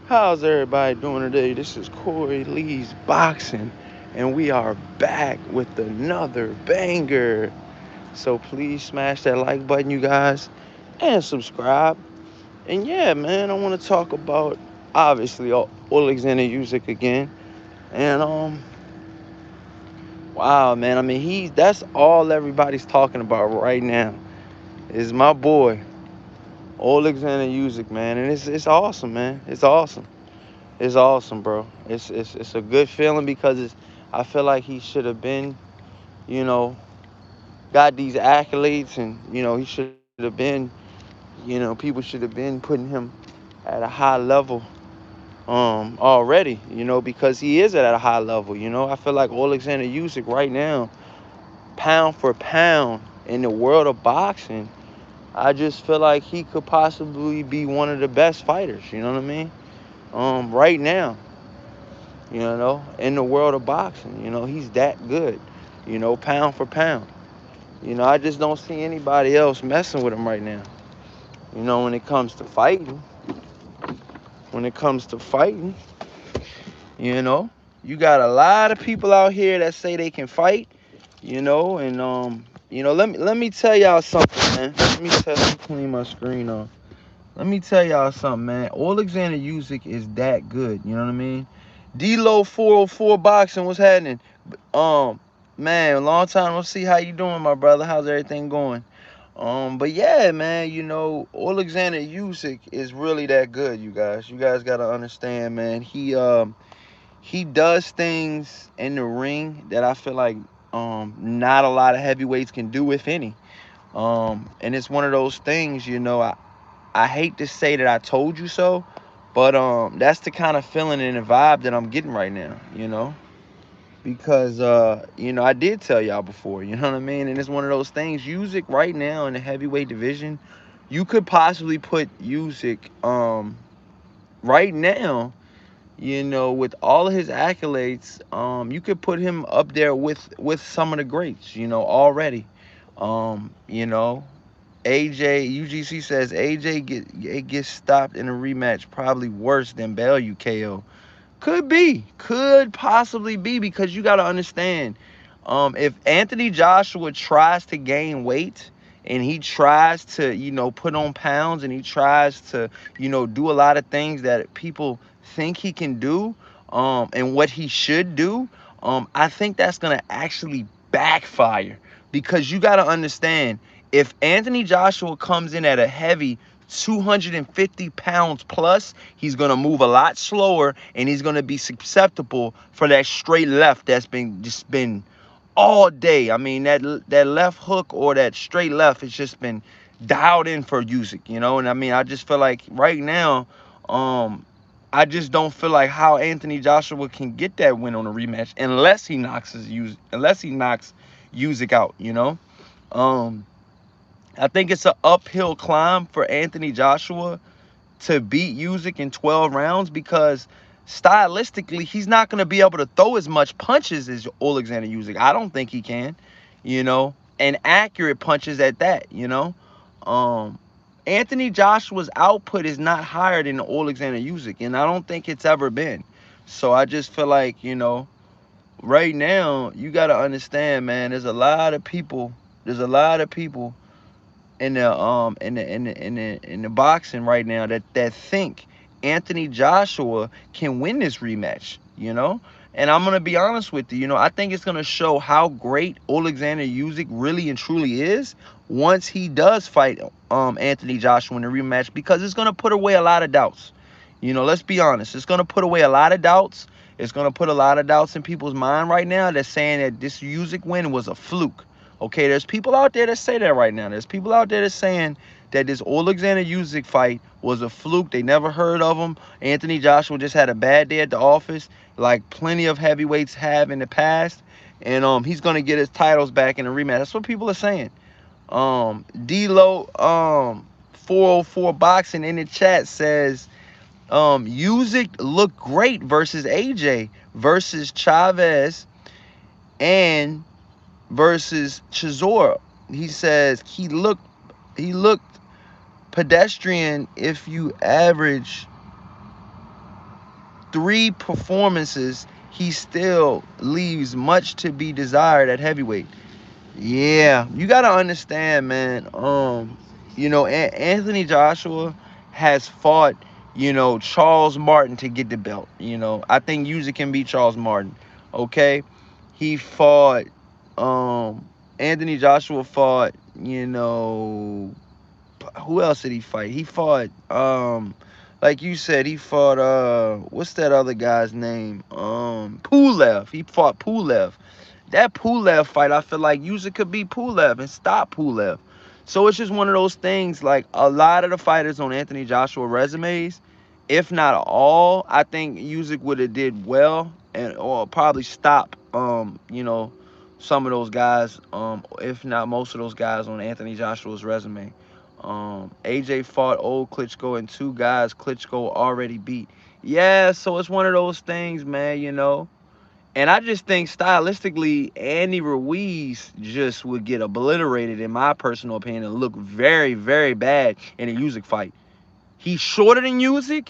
How's everybody doing today? This is Corey Lee's Boxing, and we are back with another banger. So please smash that like button, you guys, and subscribe. And yeah, man, I want to talk about obviously Alexander Usyk again. And wow, man, I mean that's all everybody's talking about right now is my boy Alexander Usyk, man, and it's awesome, man. It's awesome. It's awesome, bro. It's a good feeling because I feel like he should have been, you know, got these accolades, and he should have been, people should have been putting him at a high level already, because he is at a high level. I feel like Alexander Usyk right now, pound for pound in the world of boxing, I just feel like he could possibly be one of the best fighters. You know what I mean? Right now, in the world of boxing. He's that good, pound for pound. I just don't see anybody else messing with him right now. When it comes to fighting, when it comes to fighting, you know, you got a lot of people out here that say they can fight, and let me tell y'all something, man. Let me clean my screen off. Let me tell y'all something, man. Alexander Usyk is that good. You know what I mean? D-Lo 404 boxing, what's happening? Um, Man, long time no see. How you doing, my brother? How's everything going? But yeah, man, Alexander Usyk is really that good, you guys. You guys gotta understand, man. He does things in the ring that I feel like not a lot of heavyweights can do, if any. And it's one of those things, I hate to say that I told you so, but that's the kind of feeling and the vibe that I'm getting right now, because I did tell y'all before, you know what I mean? And it's one of those things. Usyk right now in the heavyweight division, you could possibly put Usyk right now, with all of his accolades, you could put him up there with some of the greats, already. You know, AJ UGC says AJ gets stopped in a rematch, probably worse than Bellew KO. Could possibly be, because you got to understand, if Anthony Joshua tries to gain weight and he tries to, put on pounds, and he tries to, do a lot of things that people think he can do, and what he should do, I think that's gonna actually backfire, because you got to understand, if Anthony Joshua comes in at a heavy 250 pounds plus, he's going to move a lot slower, and he's going to be susceptible for that straight left that's been all day. I mean, that left hook or that straight left has just been dialed in for Usyk, and I mean, I just feel like right now, I just don't feel like how Anthony Joshua can get that win on a rematch unless he knocks Usyk out, um I think it's an uphill climb for Anthony Joshua to beat Usyk in 12 rounds, because stylistically, he's not going to be able to throw as much punches as Alexander Usyk. I don't think he can, and accurate punches at that, Um, Anthony Joshua's output is not higher than Alexander Usyk, and I don't think it's ever been. So I just feel like, right now, you got to understand, man, there's a lot of people in the boxing right now that think Anthony Joshua can win this rematch, And I'm gonna be honest with you, I think it's gonna show how great Alexander Usyk really and truly is once he does fight Anthony Joshua in the rematch, because it's gonna put away a lot of doubts. Let's be honest, it's gonna put away a lot of doubts. It's gonna put a lot of doubts in people's mind right now that's saying that this Usyk win was a fluke. Okay, there's people out there that say that right now. There's people out there that's saying that this Alexander Usyk fight was a fluke. They never heard of him. Anthony Joshua just had a bad day at the office, like plenty of heavyweights have in the past. And he's gonna get his titles back in a rematch. That's what people are saying. D-Lo 404 boxing in the chat says Usyk looked great versus AJ, versus Chavez, and versus Chisora. He says he looked pedestrian if you average 3 performances, he still leaves much to be desired at heavyweight. Yeah, you gotta understand, man. Anthony Joshua has fought, Charles Martin to get the belt. I think Usyk can beat Charles Martin. Okay, he fought. Anthony Joshua fought. Who else did he fight? He fought. Like you said, he fought. What's that other guy's name? Pulev. He fought Pulev. That Pulev fight, I feel like Usyk could beat Pulev and stop Pulev. So it's just one of those things. Like a lot of the fighters on Anthony Joshua resumes, if not all, I think Usyk would have did well and or probably stop. Some of those guys, if not most of those guys on Anthony Joshua's resume. AJ fought old Klitschko and 2 guys Klitschko already beat. Yeah, so it's one of those things, man. And I just think stylistically, Andy Ruiz just would get obliterated, in my personal opinion, and look very, very bad in a Usyk fight. He's shorter than Usyk.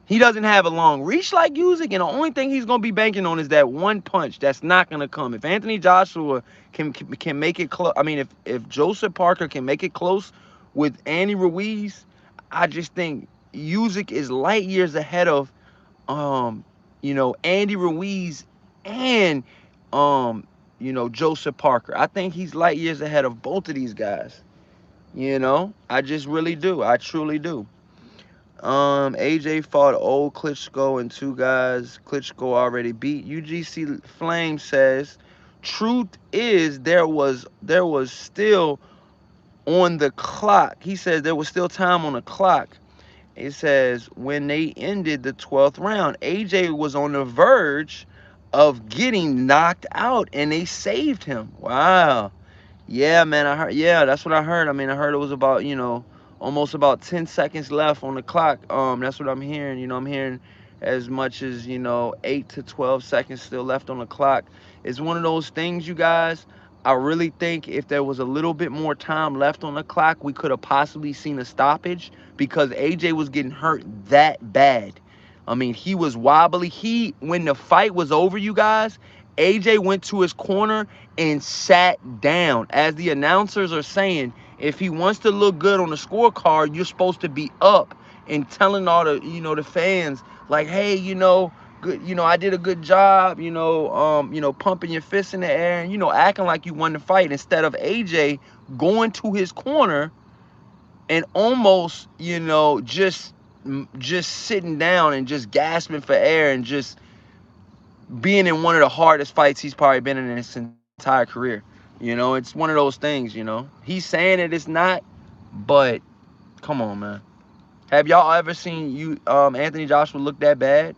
He doesn't have a long reach like Usyk, and the only thing he's gonna be banking on is that one punch that's not gonna come. If Anthony Joshua can make it close, I mean, if Joseph Parker can make it close with Andy Ruiz, I just think Usyk is light years ahead of Andy Ruiz and Joseph Parker. I think he's light years ahead of both of these guys. I just really do. I truly do. AJ fought old Klitschko and 2 guys Klitschko already beat. UGC Flame says, truth is there was still on the clock. He says there was still time on the clock. It says when they ended the 12th round, AJ was on the verge of getting knocked out and they saved him. Wow. Yeah, man, I heard. Yeah, that's what I heard. I mean, I heard it was about, almost about 10 seconds left on the clock. That's what I'm hearing. I'm hearing as much as, 8 to 12 seconds still left on the clock. It's one of those things, you guys. I really think if there was a little bit more time left on the clock, we could have possibly seen a stoppage because AJ was getting hurt that bad. I mean, he was wobbly. When the fight was over, you guys, AJ went to his corner and sat down. As the announcers are saying, if he wants to look good on the scorecard, you're supposed to be up and telling all the fans like, hey, good, I did a good job, pumping your fists in the air and acting like you won the fight instead of AJ going to his corner and almost, just sitting down and just gasping for air and just being in one of the hardest fights he's probably been in his entire career. It's one of those things. He's saying it's not, but come on, man. Have y'all ever seen Anthony Joshua look that bad?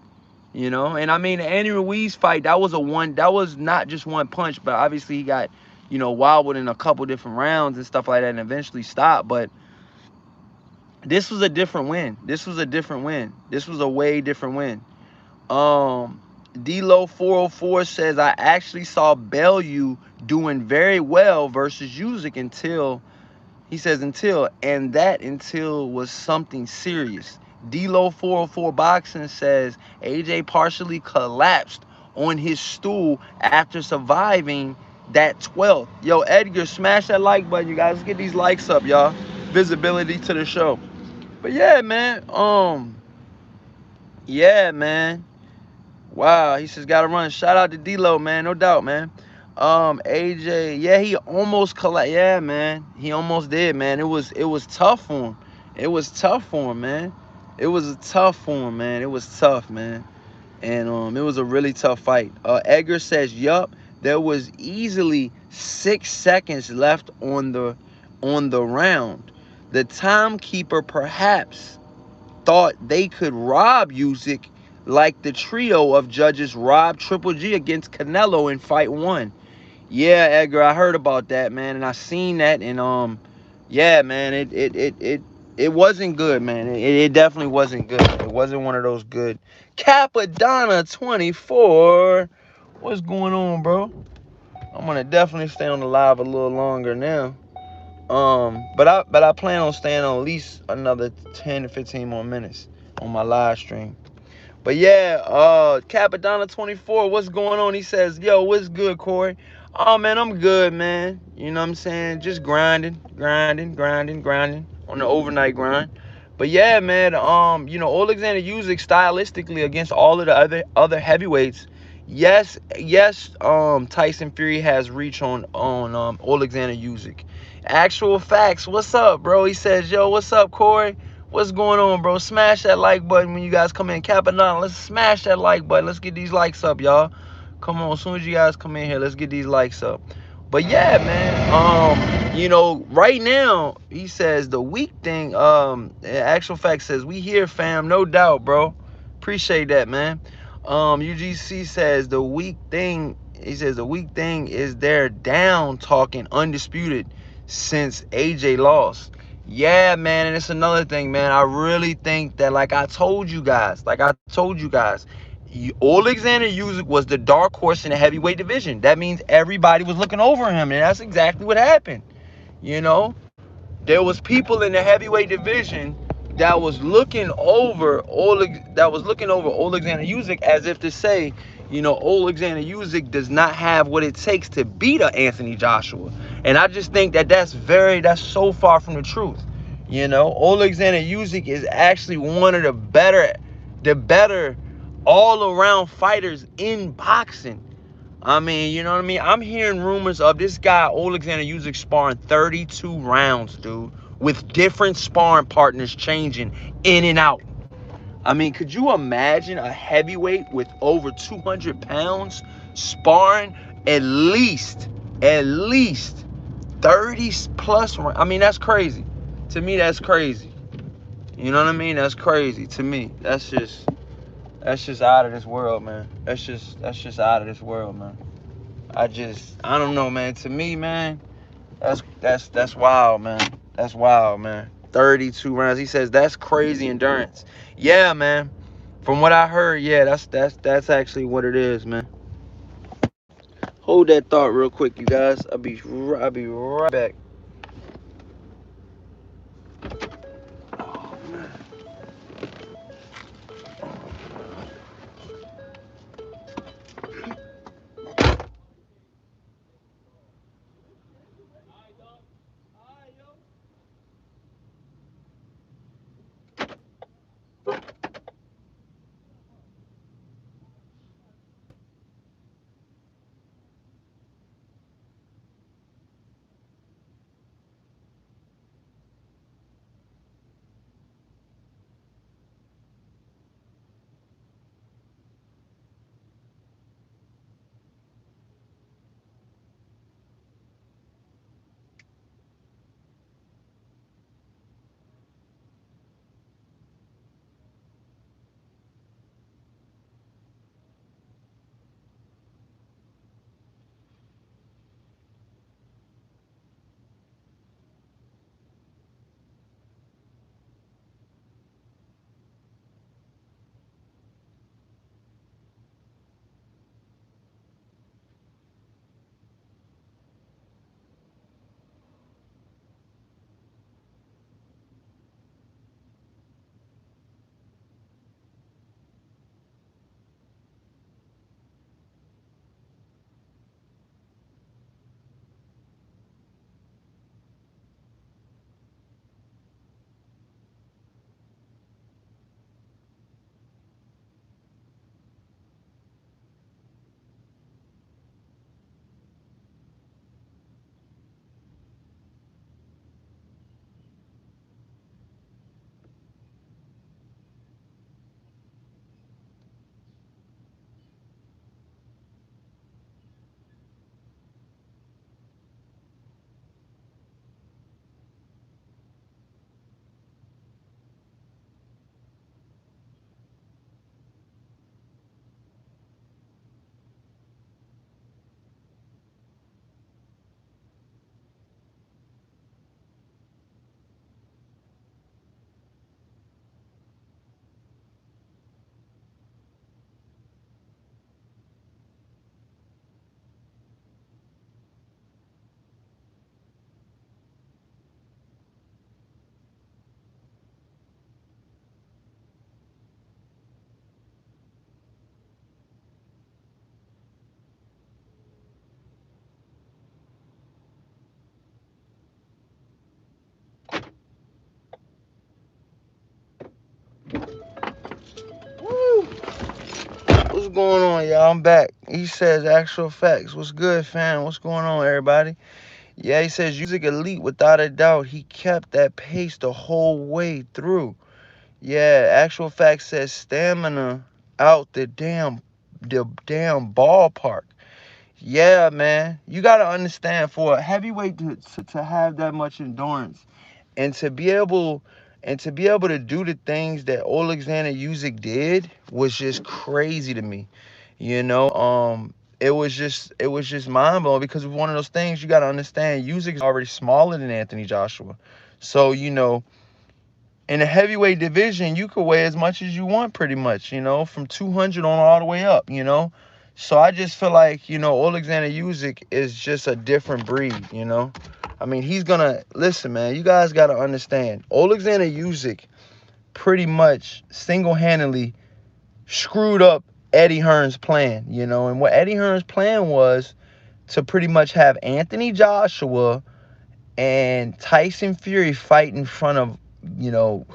And I mean the Andy Ruiz fight, that was not just one punch, but obviously he got, wobbled in a couple different rounds and stuff like that and eventually stopped. But this was a different win. This was a different win. This was a way different win. D-Lo 404 says, I actually saw Bellew doing very well versus Usyk until was something serious. D-Lo 404 Boxing says, AJ partially collapsed on his stool after surviving that 12th. Yo, Edgar, smash that like button, you guys. Let's get these likes up, y'all. Visibility to the show. But yeah, man. Yeah, man. Wow, he says gotta run. Shout out to D-Lo, man, no doubt, man. AJ, yeah, he almost collapsed. Yeah, man, he almost did, man. It was tough for him. It was tough for him, man. It was tough for him, man. It was tough, man. And it was a really tough fight. Edgar says, yup, there was easily 6 seconds left on the round. The timekeeper perhaps thought they could rob Usyk like the trio of judges robbed Triple G against Canelo in fight 1. Yeah, Edgar, I heard about that, man, and I seen that, and yeah, man, it wasn't good, man. It definitely wasn't good. It wasn't one of those good. Capadonna 24. What's going on, bro? I'm gonna definitely stay on the live a little longer now. But I plan on staying on at least another 10 to 15 more minutes on my live stream. But yeah, Capadonna 24, what's going on? He says, yo, what's good, Corey? Oh man, I'm good, man. You know what I'm saying? Just grinding, grinding, grinding, grinding on the overnight grind. But yeah, man, Alexander Usyk stylistically against all of the other heavyweights. Yes, yes, Tyson Fury has reach on Alexander Usyk. Actual facts. What's up, bro? He says, yo, what's up, Corey? What's going on, bro? Smash that like button when you guys come in. Capadonna, let's smash that like button. Let's get these likes up, y'all. Come on, as soon as you guys come in here, let's get these likes up. But yeah, man. Right now, he says the weak thing, actual fact says, we here, fam, no doubt, bro. Appreciate that, man. UGC says the weak thing, he says the weak thing is they're down talking undisputed since AJ lost. Yeah, man, and it's another thing, man. I really think that, Alexander Usyk was the dark horse in the heavyweight division. That means everybody was looking over him, and that's exactly what happened. You know, there was people in the heavyweight division that was looking over Alexander Usyk as if to say, Alexander Usyk does not have what it takes to beat a Anthony Joshua. And I just think that that's so far from the truth. Alexander Usyk is actually one of the better all-around fighters in boxing. I mean, you know what I mean? I'm hearing rumors of this guy, Alexander Usyk, sparring 32 rounds, dude, with different sparring partners changing in and out. I mean, could you imagine a heavyweight with over 200 pounds sparring at least 30 plus? I mean, that's crazy. To me, that's crazy. You know what I mean? That's crazy to me. That's just out of this world, man. That's just out of this world, man. I don't know, man. To me, man, that's wild, man. That's wild, man. 32 rounds. He says that's crazy endurance. Yeah, man. From what I heard, yeah, that's actually what it is, man. Hold that thought real quick, you guys. I'll be right back. What's going on, y'all? I'm back. He says actual facts. What's good, fam? What's going on, everybody? Yeah, he says Usyk elite without a doubt. He kept that pace the whole way through. Yeah, actual facts says stamina out the damn ballpark. Yeah, man. You gotta understand for a heavyweight to have that much endurance and to be able to do the things that Alexander Usyk did was just crazy to me. You know, it was just mind blowing because of one of those things you got to understand. Usyk's already smaller than Anthony Joshua, so in the heavyweight division you could weigh as much as you want, pretty much. From 200 on all the way up. So I just feel like Alexander Usyk is just a different breed. I mean, he's gonna listen, man. You guys got to understand. Alexander Usyk pretty much single-handedly screwed up Eddie Hearn's plan, and what Eddie Hearn's plan was to pretty much have Anthony Joshua and Tyson Fury fight in front of, you know,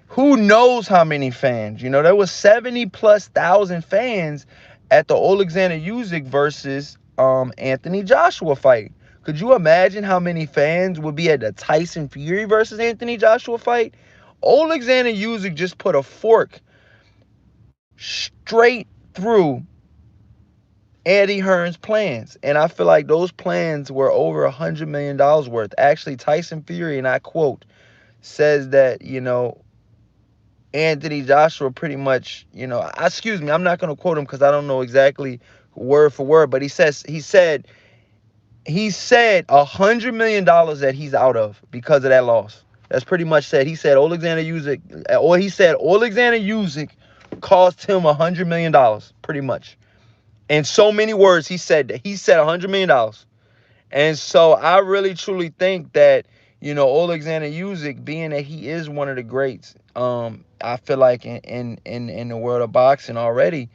who knows how many fans. There was 70 plus thousand fans at the Alexander Usyk versus Anthony Joshua fight. Could you imagine how many fans would be at the Tyson Fury versus Anthony Joshua fight? Alexander Usyk just put a fork straight through Eddie Hearn's plans. And I feel like those plans were over $100 million worth. Actually, Tyson Fury, and I quote, says that, Anthony Joshua pretty much, excuse me, I'm not going to quote him because I don't know exactly word for word, but he said $100 million that he's out of because of that loss. That's pretty much said. He said Alexander Usyk cost him $100 million, pretty much. In so many words, he said that. He said $100 million. And so I really truly think that, Alexander Usyk, being that he is one of the greats, I feel like in the world of boxing already,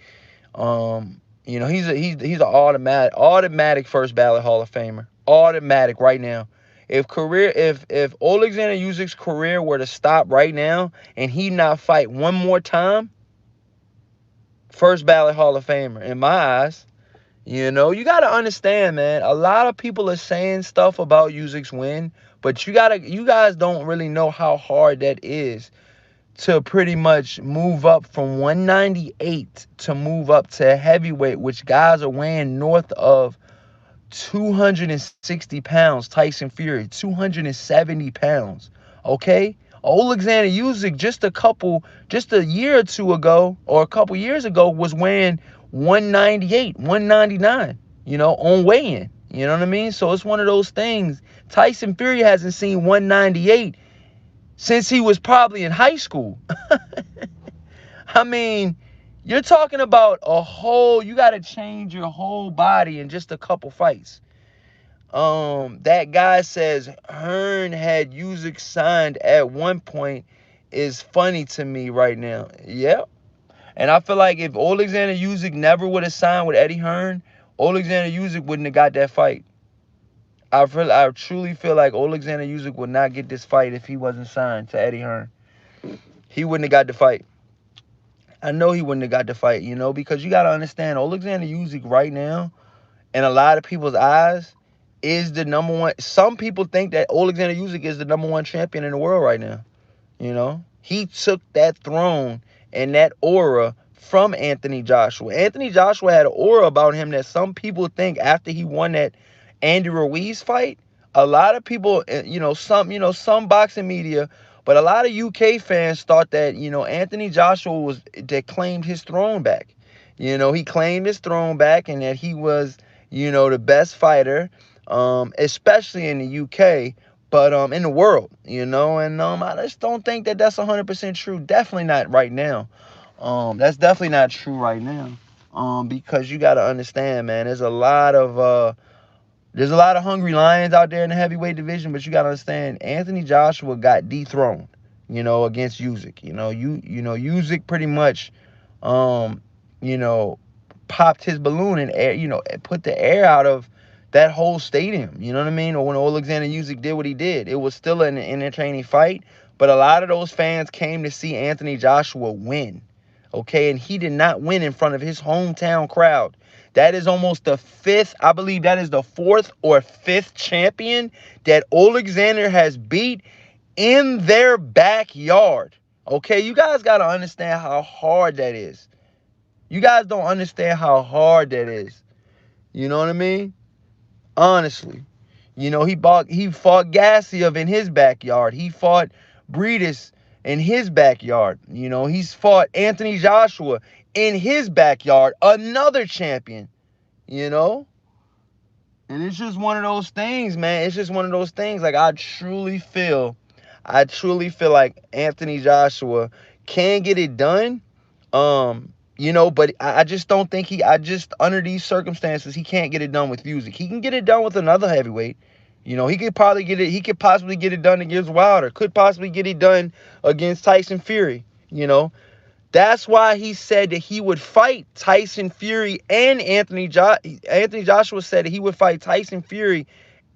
he's an automatic first ballot Hall of Famer. Automatic right now. If Alexander Usyk's career were to stop right now and he not fight one more time, first ballot Hall of Famer in my eyes. You got to understand, man. A lot of people are saying stuff about Usyk's win, but you guys don't really know how hard that is to pretty much move up from 198 to move up to heavyweight, which guys are weighing north of 260 pounds. Tyson Fury, 270 pounds. Okay? Alexander Usyk just a year or two ago, or a couple years ago, was weighing 198, 199, on weigh-in. You know what I mean? So it's one of those things. Tyson Fury hasn't seen 198 since he was probably in high school. I mean, you're talking about you got to change your whole body in just a couple fights. That guy says Hearn had Usyk signed at one point is funny to me right now. Yep. And I feel like if Alexander Usyk never would have signed with Eddie Hearn, Alexander Usyk wouldn't have got that fight. I truly feel like Alexander Usyk would not get this fight if he wasn't signed to Eddie Hearn. He wouldn't have got the fight. I know he wouldn't have got the fight, because you got to understand, Alexander Usyk right now, in a lot of people's eyes, is the number one. Some people think that Alexander Usyk is the number one champion in the world right now. He took that throne and that aura from Anthony Joshua. Anthony Joshua had an aura about him that some people think after he won that Andy Ruiz fight, a lot of people, some boxing media, but a lot of UK fans thought that, Anthony Joshua that claimed his throne back. He claimed his throne back and that he was, the best fighter, especially in the UK, but in the world, and I just don't think that that's 100% true. Definitely not right now. That's definitely not true right now. Because you got to understand, man, there's a lot of hungry lions out there in the heavyweight division, but you got to understand, Anthony Joshua got dethroned, against Usyk. Usyk pretty much, you know, popped his balloon and air, put the air out of that whole stadium. You know what I mean? Or when Alexander Usyk did what he did, it was still an entertaining fight, but a lot of those fans came to see Anthony Joshua win. Okay, and he did not win in front of his hometown crowd. That is almost the fifth, I believe that is the fourth or fifth champion that Alexander has beat in their backyard. Okay, you guys got to understand how hard that is. You guys don't understand how hard that is. You know what I mean? Honestly. He fought Gassiev in his backyard. He fought Breedis in his backyard. He's fought Anthony Joshua in his backyard, another champion, you know? And it's just one of those things, man. It's just one of those things. Like, I truly feel like Anthony Joshua can get it done. But I just don't think under these circumstances, he can't get it done with Usyk. He can get it done with another heavyweight. He could possibly get it done against Wilder. Could possibly get it done against Tyson Fury. That's why he said that he would fight Tyson Fury and Anthony Joshua said that he would fight Tyson Fury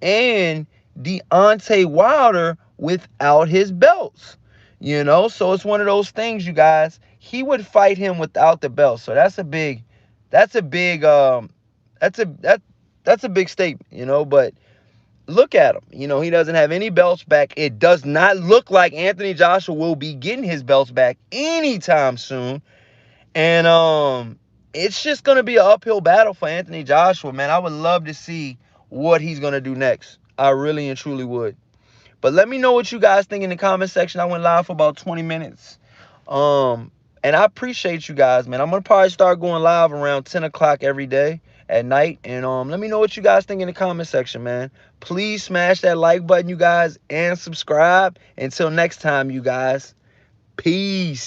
and Deontay Wilder without his belts. So it's one of those things, you guys. He would fight him without the belt. So that's a big that's a big that's a that that's a big statement. But look at him. He doesn't have any belts back. It does not look like Anthony Joshua will be getting his belts back anytime soon. And it's just gonna be an uphill battle for Anthony Joshua, man. I would love to see what he's gonna do next. I really and truly would. But let me know what you guys think in the comment section. I went live for about 20 minutes. And I appreciate you guys, man. I'm gonna probably start going live around 10 o'clock every day at night. And let me know what you guys think in the comment section, man. Please smash that like button, you guys, and subscribe. Until next time, you guys. Peace.